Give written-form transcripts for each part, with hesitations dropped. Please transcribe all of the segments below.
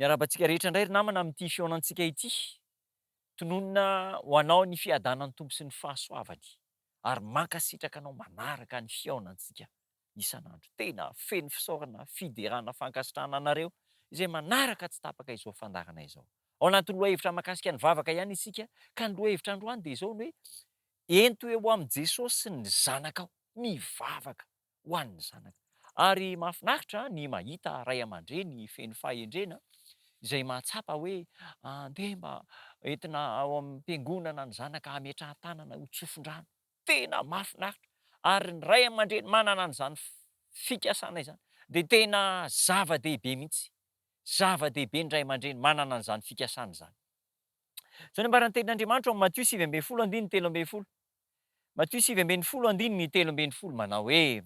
Miarabantsika rehetra indray ry namana amin'ity fihaonantsika ity. Tononona ho anao ny fiadanan'ny Tompo sy ny fahasoavany ary mankasitraka anao manaraka ny fihaonantsika isan'andro. Tena feno fisaorana, fiderana, fankasitrahana anareo izay manaraka tsy tapaka izao fandarana izao. Ao anatin'ny lohahevitra mahakasika ny vavaka ihany isika, ka ny lohahevitra androany dia izao ny hoe ento eo amin'i Jesosy sy ny zanakao, mivavaka ho an'ny zanaka. Ary mahafinaritra ny mahita ray aman-dreny feno fahendrena izay mahatsapa hoe andeha mba entina ao amin'ny mpiangonana ny zanaka hametrahan-tanana ho tsofon-drano. Tena mahafinaritra ary ny ray aman-dreny manana an'izany fikasana izany dia tena zava-dehibe mihitsy. Zava-dehibe ny ray aman-dreny manana an'izany fikasana izany. Zany ambaran'ny tenin'Andriamanitra ao amin'ny Matthieu 7:10-13. Matthieu 7:10-13 manao hoe: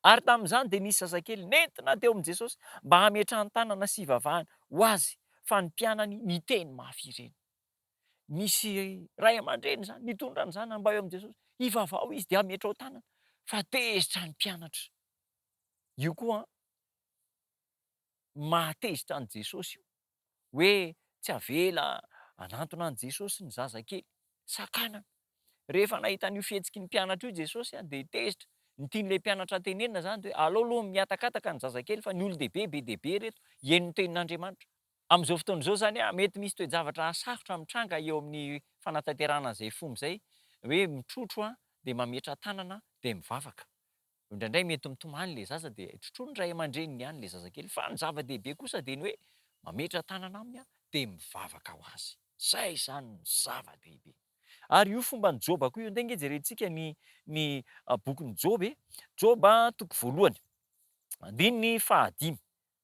ary tamin'izany dia nisy zazakely nentina teo amin'i Jesosy mba hametrahan-tanana sy hivavahana ho azy, fa ny mpianany niteny mafy ireny. Misy ray aman-dreny zany nitondra ny zanany mba eo amin'i Jesosy, hivavao izy dia hametrao tanana, fa tezitra ny mpianatra. Io koa mahatezitra an'i Jesosy io, hoe tsy avela hanantona an'i Jesosy ny zazakely sakanana. Rehefa nahita an'io fihetsiky ny mpianatra io Jesosy dia tezitra. Ny tian'ilay mpianatra tenenina zany dia aleo aloha mihatakataka ny zazakely fa ny olon-dehibe be dehibe reto heno ny tenin'Andriamanitra. Amin'izao fotoana izao zany mety misy toe-javatra sarotra mitranga eo amin'ny fanatanterahana izay fomba izay, hoe mitrotro dia mametra tanana dia mivavaka. Indraindray mety mitomany ilay zaza dia trotroiny ray aman-dreniny ihany ilay zazakely, fa ny zava-dehibe kosa dia ny hoe mametra tanana aminy dia mivavaka ho azy. Zay zany ny zava-dehibe. Ary io fomba ny Joba koa io, andeha nge jerentsika ny bokin'ny Joba, Joba toko voalohany, andininy fahadimy.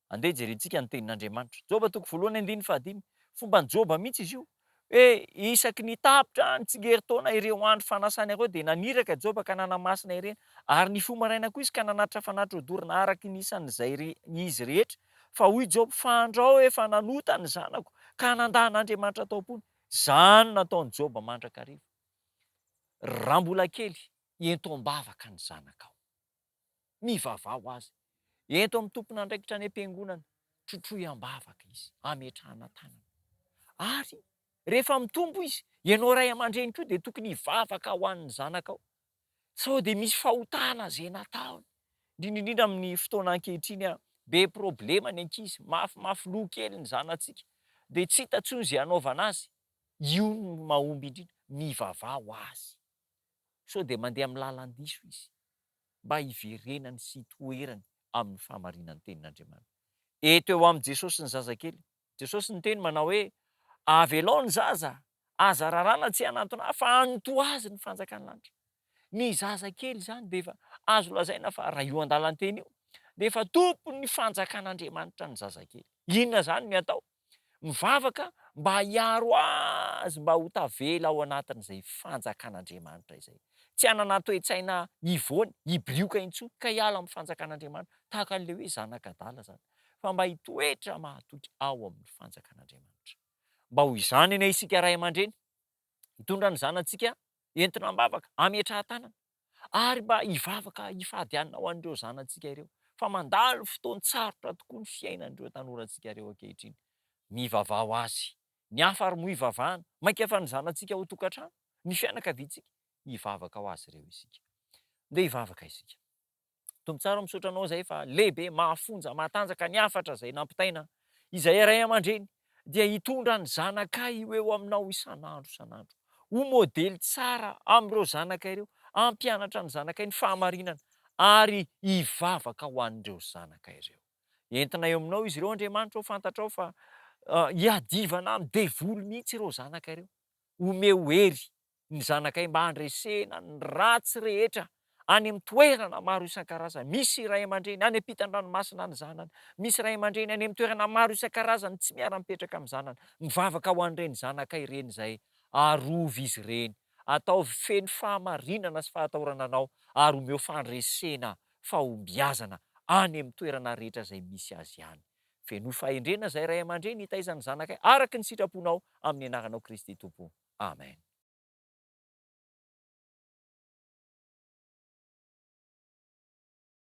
Andeha jerentsika ny tenin'Andriamanitra. Joba toko voalohany andininy fahadimy. Fomba ny Joba mihitsy izy io, hoe isaky ny tapitra ny tsingeritaona ireo andro fanasany ireo dia naniraka Joba ka nanamasina ireny. Ary ny fomaraina koa izy ka nanatitra fanatitra hodorana araka ny isan'izay izy rehetra. Fa hoy Joba, fandrao efa nanota ny zanako ka nandahan'Andriamanitra tao am-pony. Zany nataon'i Joba mandrakariva. Raha mbola kely, ento am-bavaka ny zanakao. Mivavah ho azy. Ento amin'ny tompona andraikitra any am-piangonana, trotrohy am-bavaka izy, hametrahana tanana. Ary rehefa mitombo izy, ianao ray aman-dreny koa dia tokony hivavaka ho an'ny zanakao. Sao dia misy fahotana izay nataony. Indrindra amin'ny fotoana ankehitriny be problema ny ankizy, mafimafy loha kely ny zanantsika, dia tsy hita intsony izay hanaovana azy. Io no mahomby indrindra, mivavah ho azy. Sao dia mandeha amin'ny lalan-diso izy, mba hiverenany sy hitoerany amin'ny fahamarinan'ny tenin'Andriamanitra. Eto eo amin'i Jesosy ny zazakely. Jesosy niteny manao hoe avy alao ny zaza, aza rarana tsy hanantona ahy, fa anoto azy ny fanjakan'ny lanitra. Ny zazakely zany dia efa azo lazaina fa raha io andalan-teny io dia efa tompon'ny fanjakan'Andriamanitra ny zazakely. Inona zany ny atao? Mivavaka mba hiaro azy mba ho tavela ao anatin'izay fanjakan'Andriamanitra izay. Tsy hanana toe-tsaina hivoany, hibrioka intsony ka hiala amin'ny fanjakan'Andriamanitra tahaka an'ilay hoe zanak'adala zany, fa mba hitoetra mahatoky ao amin'ny fanjakan'Andriamanitra. Mba ho izany anie isika ray aman-dreny, hitondra ny zanantsika entina am-bavaka, hametrahan-tanana, ary mba hivavaka hifadianina ho an'ireo zanantsika ireo. Fa mandalo fotoana tsarotra tokoa ny fiainan'ireo tanorantsika ireo ankehitriny. Mivavah ho azy. Ny hafa ary moa hivavahana, mainka fa ny zanantsika ho tokantrano, ny fianakaviantsika, hivavaka ho azy ireo isika. Andeha hivavaka isika. Tombo tsara misaotra anao izay fa lehibe, mahafonja, matanjaka ny hafatra izay nampitaina. Izay ray aman-dreny dia hitondra ny zanakay eo eo aminao isan'andro isan'andro. Ho modely tsara amin'ireo zanaka ireo, hampianatra ny zanakay ny fahamarinana ary hivavaka ho an'ireo zanaka ireo. Entina eo aminao izy ireo Andriamanitra, ho fantatrao fa hiadivana amin'ny devoly mihitsy ireo zanaka ireo. Omeo hery ny zanakay mba handresena ny ratsy rehetra any amin'ny toerana maro isan-karazany. Misy ray aman-dreny any ampitan-dranomasina ny zanany, misy ray aman-dreny any amin'ny toerana maro isan-karazany tsy miara-mipetraka amin'ny zanany. Mivavaka ho an'ireny zanakay ireny izay, arova izy ireny, atao feno fahamarinana sy fahatahorana anao, ary omeo fandresena fahombiazana any amin'ny toerana rehetra izay misy azy ihany. Feno fahendrena izay ray aman-dreny hitaizany zanakay araka ny sitraponao amin'ny anaranao Kristy Tompo. Amen.